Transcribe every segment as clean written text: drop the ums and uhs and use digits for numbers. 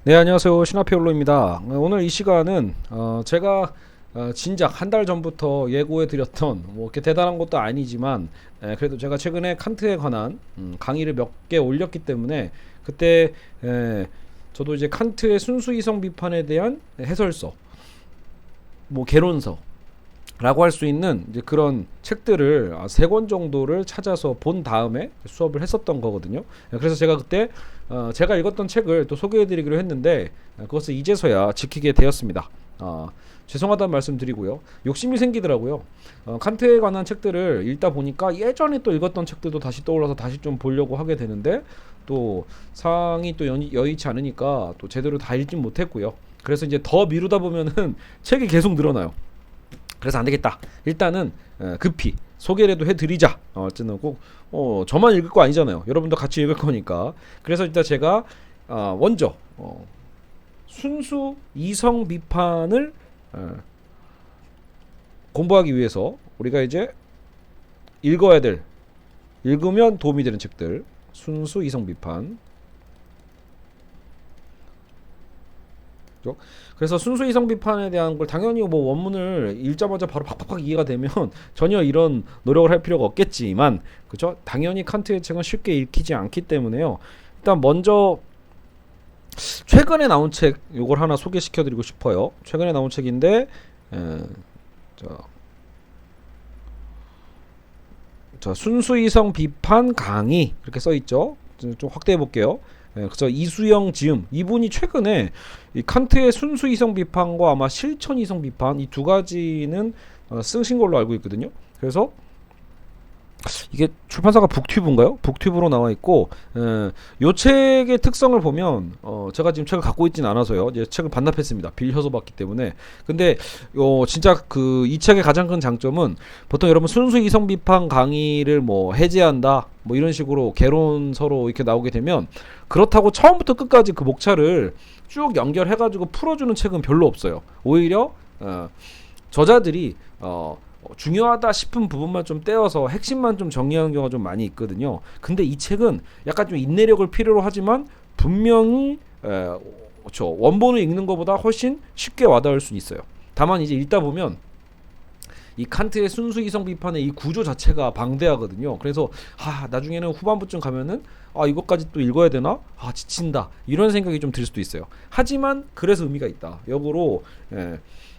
네, 안녕하세요. 신화피올로입니다. 오늘 이 시간은 제가 진작 한 달 전부터 예고해 드렸던 뭐 이렇게 대단한 것도 아니지만 그래도 제가 최근에 칸트에 관한 강의를 몇 개 올렸기 때문에 그때 저도 이제 칸트의 순수 이성 비판에 대한 해설서, 뭐 개론서 라고 할 수 있는 이제 그런 책들을 세 권 정도를 찾아서 본 다음에 수업을 했었던 거거든요. 그래서 제가 그때 제가 읽었던 책을 또 소개해드리기로 했는데 그것을 이제서야 지키게 되었습니다. 죄송하다는 말씀 드리고요. 욕심이 생기더라고요. 칸트에 관한 책들을 읽다 보니까 예전에 또 읽었던 책들도 다시 떠올라서 다시 좀 보려고 하게 되는데 또 상황이 또 여의치 않으니까 또 제대로 다 읽진 못했고요. 그래서 이제 더 미루다 보면은 책이 계속 늘어나요. 그래서 안 되겠다. 일단은 급히 소개라도 해드리자. 어쨌든 꼭 저만 읽을 거 아니잖아요. 여러분도 같이 읽을 거니까. 그래서 일단 제가 먼저 순수 이성 비판을 공부하기 위해서 우리가 이제 읽어야 될, 읽으면 도움이 되는 책들, 순수 이성 비판. 그래서 순수 이성 비판에 대한 걸 당연히 뭐 원문을 읽자마자 바로 팍팍팍 이해가 되면 전혀 이런 노력을 할 필요가 없겠지만, 그죠? 당연히 칸트의 책은 쉽게 읽히지 않기 때문에요. 일단 먼저 최근에 나온 책 요걸 하나 소개시켜드리고 싶어요. 최근에 나온 책인데 자, 순수 이성 비판 강의 이렇게 써 있죠. 좀 확대해 볼게요. 그래서 이수영 지음 이분이 최근에 이 칸트의 순수 이성 비판과 아마 실천 이성 비판 이 두 가지는 쓰신 걸로 알고 있거든요. 그래서 이게 출판사가 북튜브인가요? 북튜브로 나와 있고, 요 책의 특성을 보면 제가 지금 책을 갖고 있진 않아서요. 이제 책을 반납했습니다. 빌려서 봤기 때문에. 근데 진짜 그 이 책의 가장 큰 장점은 보통 여러분 순수 이성 비판 강의를 뭐 해제한다 뭐 이런 식으로 개론서로 이렇게 나오게 되면 그렇다고 처음부터 끝까지 그 목차를 쭉 연결해가지고 풀어주는 책은 별로 없어요. 오히려 저자들이 중요하다 싶은 부분만 좀 떼어서 핵심만 좀 정리하는 경우가 좀 많이 있거든요. 근데 이 책은 약간 좀 인내력을 필요로 하지만 분명히 원본을 읽는 것보다 훨씬 쉽게 와닿을 수 있어요. 다만 이제 읽다 보면 이 칸트의 순수 이성 비판의 이 구조 자체가 방대하거든요. 그래서 나중에는 후반부쯤 가면은 이것까지 또 읽어야 되나? 지친다. 이런 생각이 좀 들 수도 있어요. 하지만 그래서 의미가 있다. 역으로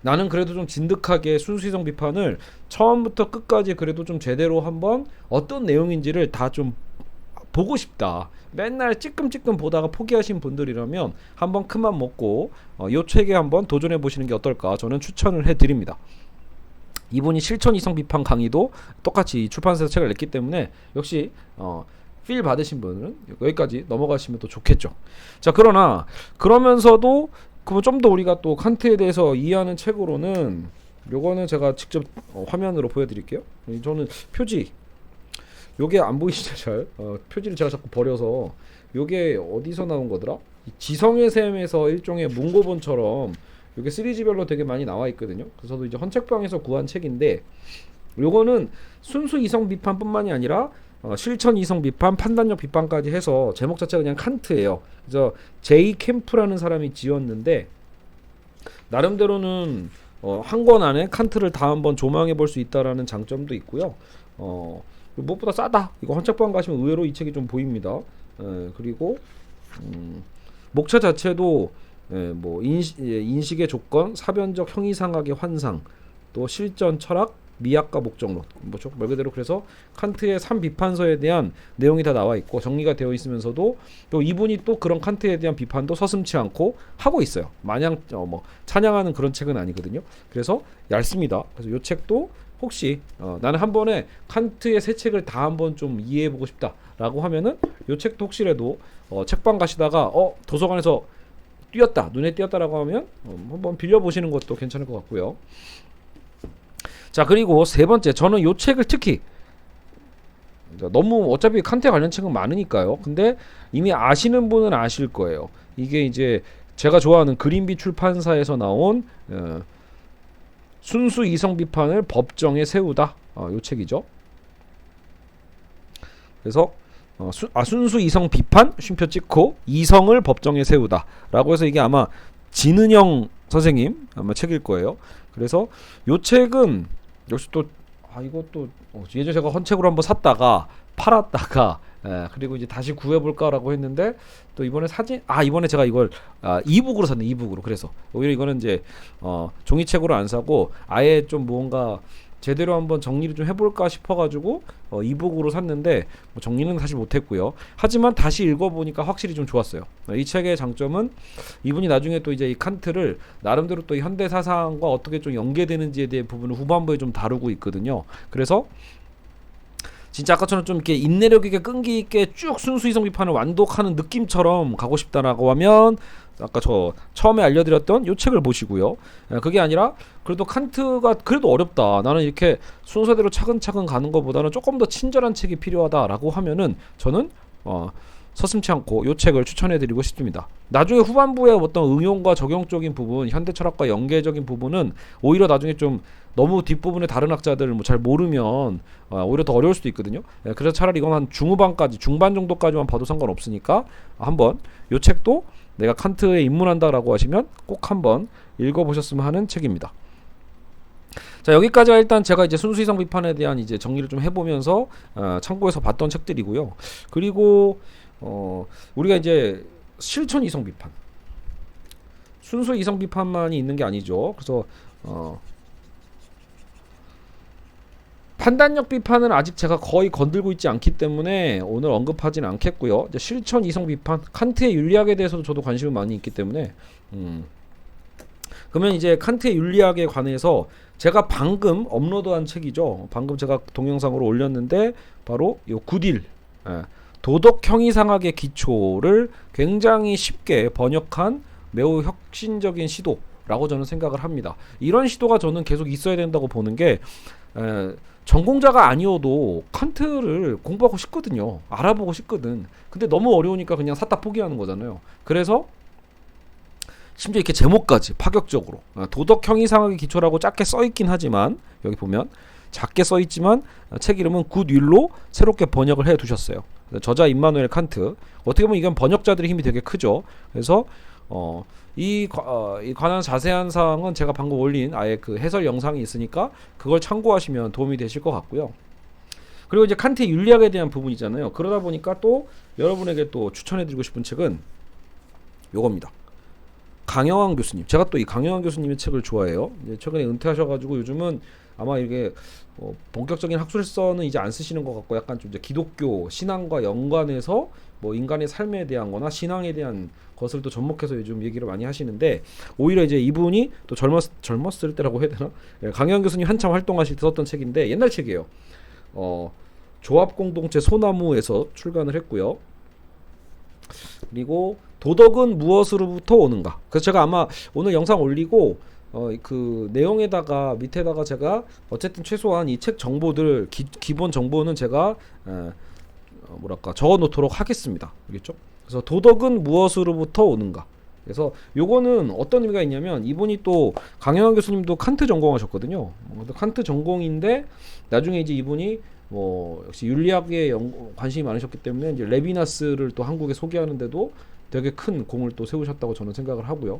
나는 그래도 좀 진득하게 순수 이성 비판을 처음부터 끝까지 그래도 좀 제대로 한번 어떤 내용인지를 다 좀 보고 싶다. 맨날 찔끔찔끔 보다가 포기하신 분들이라면 한번 큰맘 먹고 이 책에 한번 도전해 보시는 게 어떨까? 저는 추천을 해드립니다. 이분이 실천 이성 비판 강의도 똑같이 출판사에서 책을 냈기 때문에 역시 필 받으신 분은 여기까지 넘어가시면 또 좋겠죠. 자, 그러면서도 좀 더 우리가 또 칸트에 대해서 이해하는 책으로는 요거는 제가 직접 화면으로 보여드릴게요. 저는 표지 요게 안 보이시죠? 잘 표지를 제가 자꾸 버려서 요게 어디서 나온 거더라? 지성의 샘에서 일종의 문고본처럼 요게 시리즈별로 되게 많이 나와 있거든요. 그래서 저도 이제 헌책방에서 구한 책인데 요거는 순수 이성 비판뿐만이 아니라 실천 이성 비판, 판단력 비판까지 해서 제목 자체가 그냥 칸트예요. 그래서 제이 캠프라는 사람이 지었는데 나름대로는 한 권 안에 칸트를 다 한번 조망해 볼 수 있다라는 장점도 있고요. 무엇보다 싸다. 이거 헌책방 가시면 의외로 이 책이 좀 보입니다. 그리고 목차 자체도 뭐 인식의 조건, 사변적 형이상학의 환상, 또 실전 철학, 미학과 목적론, 뭐죠? 말 그대로 그래서 칸트의 3비판서에 대한 내용이 다 나와 있고 정리가 되어 있으면서도 또 이분이 또 그런 칸트에 대한 비판도 서슴지 않고 하고 있어요. 마냥 뭐 찬양하는 그런 책은 아니거든요. 그래서 얇습니다. 그래서 이 책도 혹시 나는 한 번에 칸트의 세 책을 다 한번 좀 이해해보고 싶다라고 하면은 이 책도 혹시라도 책방 가시다가 도서관에서 눈에 띄었다라고 하면 한번 빌려보시는 것도 괜찮을 것 같고요. 자, 그리고 세 번째, 저는 이 책을 특히 너무 어차피 칸테 관련 책은 많으니까요. 근데 이미 아시는 분은 아실 거예요. 이게 이제 제가 좋아하는 그린비 출판사에서 나온 순수 이성 비판을 법정에 세우다 이 책이죠. 그래서 순수 이성 비판 쉼표 찍고 이성을 법정에 세우다라고 해서 이게 아마 진은영 선생님 아마 책일 거예요. 그래서 요 책은 역시 또 이것도 예전에 제가 헌책으로 한번 샀다가 팔았다가 그리고 이제 다시 구해볼까라고 했는데 또 이번에 이번에 제가 이걸 이북으로 샀네. 이북으로. 그래서 오히려 이거는 이제 종이책으로 안 사고 아예 좀 뭔가 제대로 한번 정리를 좀 해볼까 싶어가지고 이북으로 샀는데 뭐 정리는 사실 못했고요. 하지만 다시 읽어보니까 확실히 좀 좋았어요. 이 책의 장점은 이분이 나중에 또 이제 이 칸트를 나름대로 또 현대 사상과 어떻게 좀 연계되는지에 대한 부분을 후반부에 좀 다루고 있거든요. 그래서 진짜 아까처럼 좀 이렇게 인내력 있게 끈기 있게 쭉 순수 이성 비판을 완독하는 느낌처럼 가고 싶다라고 하면 아까 저 처음에 알려드렸던 요 책을 보시고요. 그게 아니라 그래도 칸트가 그래도 어렵다. 나는 이렇게 순서대로 차근차근 가는 것보다는 조금 더 친절한 책이 필요하다라고 하면은 저는 서슴지 않고 요 책을 추천해드리고 싶습니다. 나중에 후반부에 어떤 응용과 적용적인 부분, 현대 철학과 연계적인 부분은 오히려 나중에 좀 너무 뒷부분에 다른 학자들 뭐 잘 모르면 오히려 더 어려울 수도 있거든요. 그래서 차라리 이건 한 중후반까지, 중반 정도까지만 봐도 상관없으니까 한번 요 책도 내가 칸트에 입문한다라고 하시면 꼭 한번 읽어보셨으면 하는 책입니다. 자, 여기까지가 일단 제가 이제 순수 이성 비판에 대한 이제 정리를 좀 해보면서 참고해서 봤던 책들이고요. 그리고 우리가 이제 실천 이성 비판, 순수 이성 비판만이 있는 게 아니죠. 그래서 판단력 비판은 아직 제가 거의 건들고 있지 않기 때문에 오늘 언급하지는 않겠고요. 이제 실천 이성 비판, 칸트의 윤리학에 대해서도 저도 관심이 많이 있기 때문에 그러면 이제 칸트의 윤리학에 관해서 제가 방금 업로드한 책이죠. 방금 제가 동영상으로 올렸는데 바로 요 굿윌, 도덕 형이상학의 기초를 굉장히 쉽게 번역한 매우 혁신적인 시도라고 저는 생각을 합니다. 이런 시도가 저는 계속 있어야 된다고 보는 게 전공자가 아니어도 칸트를 공부하고 싶거든요. 알아보고 싶거든. 근데 너무 어려우니까 그냥 샀다 포기하는 거잖아요. 그래서 심지어 이렇게 제목까지 파격적으로 도덕 형이상학의 기초라고 작게 써있긴 하지만 여기 보면 작게 써있지만 책 이름은 굿윌로 새롭게 번역을 해두셨어요. 저자 임마누엘 칸트. 어떻게 보면 이건 번역자들의 힘이 되게 크죠. 그래서 이 관한 자세한 사항은 제가 방금 올린 아예 그 해설 영상이 있으니까 그걸 참고하시면 도움이 되실 것 같고요. 그리고 이제 칸트의 윤리학에 대한 부분이잖아요. 그러다 보니까 또 여러분에게 또 추천해드리고 싶은 책은 요겁니다. 강영환 교수님. 제가 또 이 강영환 교수님의 책을 좋아해요. 이제 최근에 은퇴하셔가지고 요즘은 아마 이게 본격적인 학술서는 이제 안 쓰시는 것 같고 약간 좀 이제 기독교 신앙과 연관해서 뭐 인간의 삶에 대한 거나 신앙에 대한 것을 또 접목해서 요즘 얘기를 많이 하시는데 오히려 이제 이분이 또 젊었을 때라고 해야 되나? 강영환 교수님 한참 활동하실 때 썼던 책인데 옛날 책이에요. 조합공동체 소나무에서 출간을 했고요. 그리고 도덕은 무엇으로부터 오는가? 그래서 제가 아마 오늘 영상 올리고 그 내용에다가 밑에다가 제가 어쨌든 최소한 이 책 정보들 기본 정보는 제가 적어 놓도록 하겠습니다. 알겠죠? 그래서 도덕은 무엇으로부터 오는가? 그래서 요거는 어떤 의미가 있냐면 이분이 또 강영환 교수님도 칸트 전공하셨거든요. 칸트 전공인데 나중에 이제 이분이 역시 윤리학에 관심이 많으셨기 때문에 이제 레비나스를 또 한국에 소개하는데도 되게 큰 공을 또 세우셨다고 저는 생각을 하고요.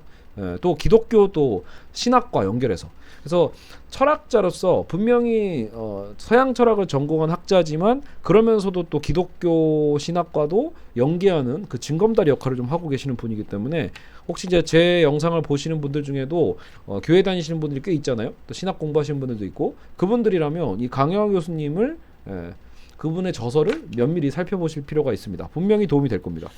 또 기독교 또 신학과 연결해서 그래서 철학자로서 분명히 서양 철학을 전공한 학자지만 그러면서도 또 기독교 신학과도 연계하는 그 징검다리 역할을 좀 하고 계시는 분이기 때문에 혹시 이제 제 영상을 보시는 분들 중에도 교회 다니시는 분들이 꽤 있잖아요. 또 신학 공부하시는 분들도 있고 그분들이라면 이 강영환 교수님을 그분의 저서를 면밀히 살펴보실 필요가 있습니다. 분명히 도움이 될 겁니다.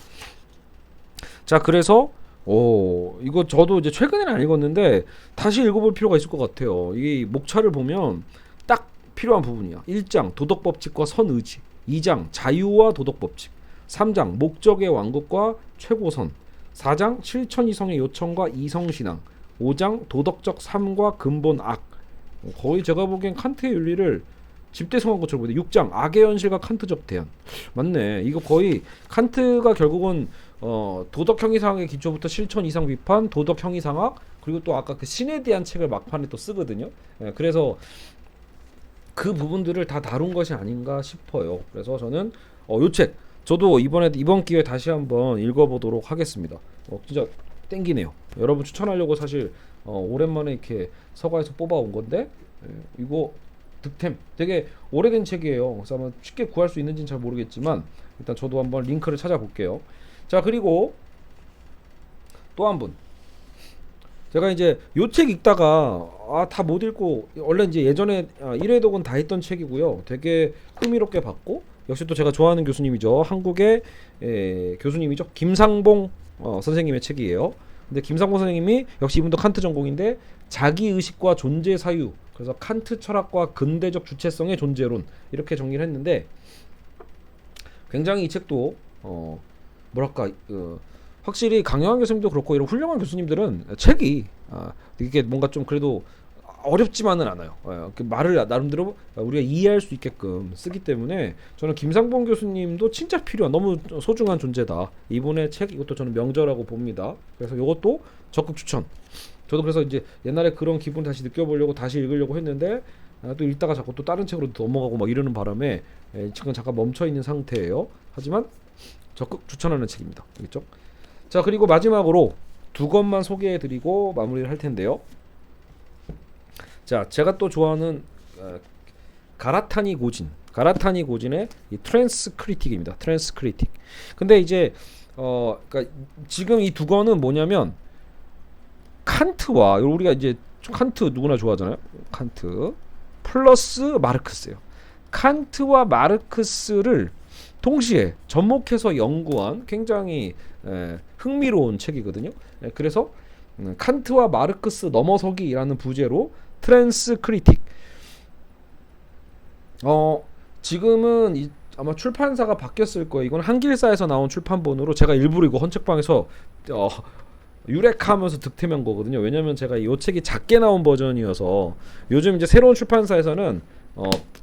자, 그래서 이거 저도 이제 최근에는 안 읽었는데 다시 읽어볼 필요가 있을 것 같아요. 이 목차를 보면 딱 필요한 부분이야. 1장 도덕법칙과 선의지, 2장 자유와 도덕법칙, 3장 목적의 완급과 최고선, 4장 실천이성의 요청과 이성신앙, 5장 도덕적 삶과 근본 악. 거의 제가 보기엔 칸트의 윤리를 집대성한 것처럼 보이는데 6장 악의 현실과 칸트적 대안. 맞네. 이거 거의 칸트가 결국은 도덕 형이상학의 기초부터 실천 이상 비판, 도덕 형이상학, 그리고 또 아까 그 신에 대한 책을 막판에 또 쓰거든요. 그래서 그 부분들을 다 다룬 것이 아닌가 싶어요. 그래서 저는 요 책 저도 이번 기회에 다시 한번 읽어보도록 하겠습니다. 진짜 땡기네요. 여러분 추천하려고 사실 오랜만에 이렇게 서가에서 뽑아온 건데 이거 득템 되게 오래된 책이에요. 그래서 아마 쉽게 구할 수 있는지는 잘 모르겠지만 일단 저도 한번 링크를 찾아볼게요. 자, 그리고 또 한 분, 제가 이제 요 책 읽다가 다 못 읽고 원래 이제 예전에 1회 독은 다 했던 책이고요. 되게 흥미롭게 봤고 역시 또 제가 좋아하는 교수님이죠. 한국의 교수님이죠. 김상봉 선생님의 책이에요. 근데 김상봉 선생님이 역시 이분도 칸트 전공인데 자기 의식과 존재 사유, 그래서 칸트 철학과 근대적 주체성의 존재론 이렇게 정리를 했는데 굉장히 이 책도 뭐랄까 확실히 강영환 교수님도 그렇고 이런 훌륭한 교수님들은 책이 이게 뭔가 좀 그래도 어렵지만은 않아요. 말을 나름대로 우리가 이해할 수 있게끔 쓰기 때문에 저는 김상봉 교수님도 진짜 필요한 너무 소중한 존재다. 이분의 책 이것도 저는 명저라고 봅니다. 그래서 이것도 적극 추천. 저도 그래서 이제 옛날에 그런 기분 다시 느껴보려고 다시 읽으려고 했는데 또 읽다가 자꾸 또 다른 책으로 넘어가고 막 이러는 바람에 지금 잠깐 멈춰 있는 상태예요. 하지만 적극 추천하는 책입니다. 알겠죠? 자, 그리고 마지막으로 두 권만 소개해드리고 마무리를 할 텐데요. 자, 제가 또 좋아하는 가라타니 고진의 이 트랜스크리틱입니다. 트랜스크리틱. 근데 이제 그러니까 지금 이 두 권은 뭐냐면 칸트와 우리가 이제 칸트 누구나 좋아하잖아요. 칸트 플러스 마르크스예요. 칸트와 마르크스를 동시에 접목해서 연구한 굉장히 흥미로운 책이거든요. 그래서 칸트와 마르크스 넘어서기라는 부제로 트랜스크리틱. 지금은 아마 출판사가 바뀌었을 거예요. 이건 한길사에서 나온 출판본으로 제가 일부러 이거 헌책방에서 유렉하면서 득템한 거거든요. 왜냐면 제가 이 책이 작게 나온 버전이어서 요즘 이제 새로운 출판사에서는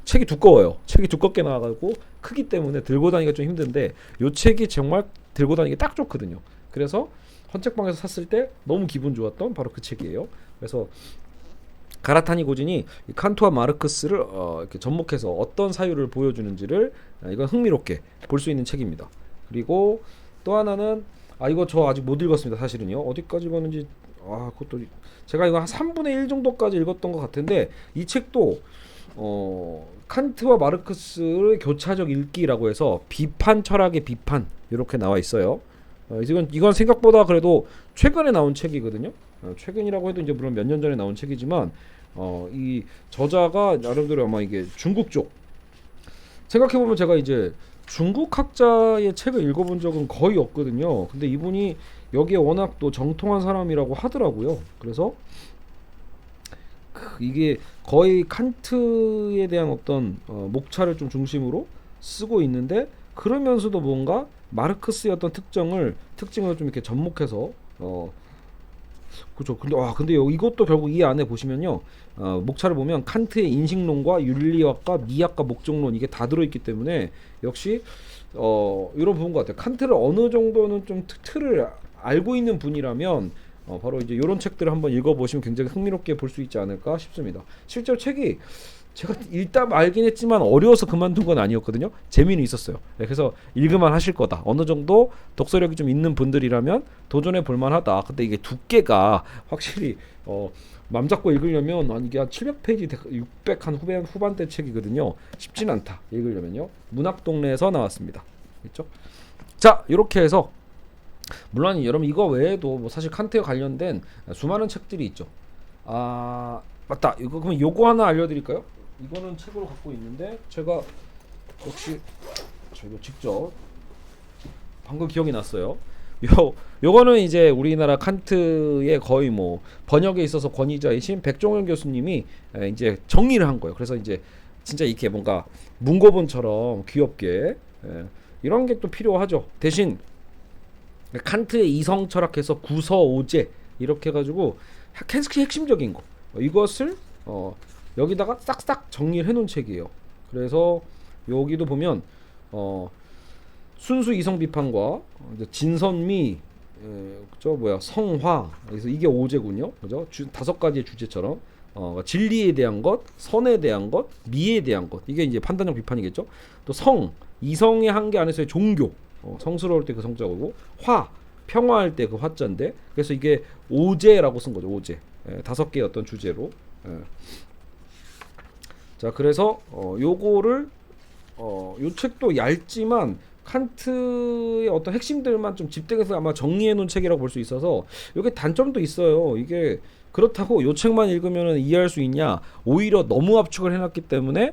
책이 두꺼워요. 책이 두껍게 나와가지고 크기 때문에 들고 다니기가 좀 힘든데 이 책이 정말 들고 다니기 딱 좋거든요. 그래서 헌책방에서 샀을 때 너무 기분 좋았던 바로 그 책이에요. 그래서 가라타니 고진이 칸트와 마르크스를 이렇게 접목해서 어떤 사유를 보여주는지를 이건 흥미롭게 볼 수 있는 책입니다. 그리고 또 하나는 이거 저 아직 못 읽었습니다. 사실은요. 어디까지 봤는지 그것도 제가 이거 한 3분의 1 정도까지 읽었던 것 같은데 이 책도 칸트와 마르크스의 교차적 읽기라고 해서 비판 철학의 비판 이렇게 나와 있어요. 이건 생각보다 그래도 최근에 나온 책이거든요. 최근이라고 해도 이제 물론 몇 년 전에 나온 책이지만 이 저자가 나름대로 아마 이게 중국 쪽 생각해보면 제가 이제 중국 학자의 책을 읽어본 적은 거의 없거든요. 근데 이분이 여기에 워낙 또 정통한 사람이라고 하더라고요. 그래서 이게 거의 칸트에 대한 어떤 목차를 좀 중심으로 쓰고 있는데 그러면서도 뭔가 마르크스의 어떤 특징을 좀 이렇게 접목해서 그렇죠. 근데 이것도 결국 이 안에 보시면요, 목차를 보면 칸트의 인식론과 윤리학과 미학과 목적론 이게 다 들어있기 때문에 역시 이런 부분 같아요. 칸트를 어느 정도는 좀 틀을 알고 있는 분이라면 바로 이제 이런 책들을 한번 읽어보시면 굉장히 흥미롭게 볼 수 있지 않을까 싶습니다. 실제로 책이 제가 읽다 말긴 했지만 어려워서 그만둔 건 아니었거든요. 재미는 있었어요. 그래서 읽을만 하실 거다. 어느 정도 독서력이 좀 있는 분들이라면 도전해 볼 만하다. 근데 이게 두께가 확실히 맘 잡고 읽으려면 이게 한 700페이지 600 한 후반대 책이거든요. 쉽진 않다 읽으려면요. 문학동네에서 나왔습니다. 그렇죠? 자, 이렇게 해서 물론 여러분 이거 외에도 뭐 사실 칸트에 관련된 수많은 책들이 있죠. 맞다. 요거 하나 알려드릴까요? 이거는 책으로 갖고 있는데 제가 역시 이거 직접 방금 기억이 났어요. 요거는 이제 우리나라 칸트의 거의 뭐 번역에 있어서 권위자이신 백종원 교수님이 이제 정리를 한 거예요. 그래서 이제 진짜 이렇게 뭔가 문고본처럼 귀엽게 이런 게 또 필요하죠. 대신 칸트의 이성 철학에서 구서오제 이렇게 해가지고 핵심적인 거 이것을 여기다가 싹싹 정리를 해놓은 책이에요. 그래서 여기도 보면 순수 이성 비판과 진선미 성화 그래서 이게 오제군요. 그죠? 5가지의 주제처럼 진리에 대한 것, 선에 대한 것, 미에 대한 것 이게 이제 판단형 비판이겠죠. 또 성, 이성의 한계 안에서의 종교, 성스러울 때 그 성자고, 화, 평화할 때 그 화자인데, 그래서 이게 오제라고 쓴 거죠. 오제. 5개의 어떤 주제로. 자, 그래서 요거를 요 책도 얇지만 칸트의 어떤 핵심들만 좀 집중해서 아마 정리해 놓은 책이라고 볼 수 있어서 이게 단점도 있어요. 이게 그렇다고 요 책만 읽으면 이해할 수 있냐? 오히려 너무 압축을 해놨기 때문에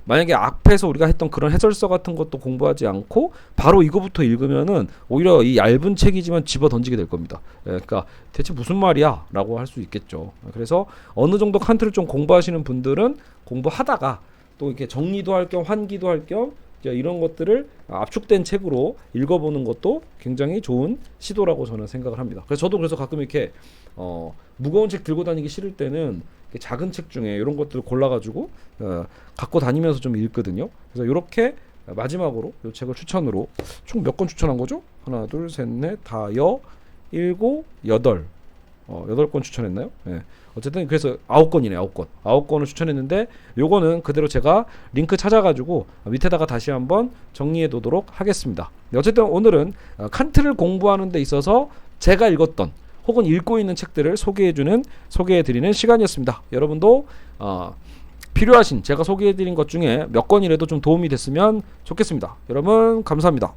만약에 앞에서 우리가 했던 그런 해설서 같은 것도 공부하지 않고 바로 이거부터 읽으면은 오히려 이 얇은 책이지만 집어 던지게 될 겁니다. 그러니까 대체 무슨 말이야? 라고 할 수 있겠죠. 그래서 어느 정도 칸트를 좀 공부하시는 분들은 공부하다가 또 이렇게 정리도 할 겸 환기도 할 겸 이런 것들을 압축된 책으로 읽어보는 것도 굉장히 좋은 시도라고 저는 생각을 합니다. 그래서 저도 그래서 가끔 이렇게 무거운 책 들고 다니기 싫을 때는 작은 책 중에 이런 것들을 골라가지고 갖고 다니면서 좀 읽거든요. 그래서 이렇게 마지막으로 이 책을 추천으로 총 몇 권 추천한 거죠? 하나, 둘, 셋, 넷, 다여, 일곱, 여덟. 8권 추천했나요? 네. 어쨌든 그래서 9권이네. 9권을 추천했는데 요거는 그대로 제가 링크 찾아가지고 밑에다가 다시 한번 정리해 두도록 하겠습니다. 어쨌든 오늘은 칸트를 공부하는 데 있어서 제가 읽었던 혹은 읽고 있는 책들을 소개해드리는 시간이었습니다. 여러분도 필요하신 제가 소개해드린 것 중에 몇 권이라도 좀 도움이 됐으면 좋겠습니다. 여러분 감사합니다.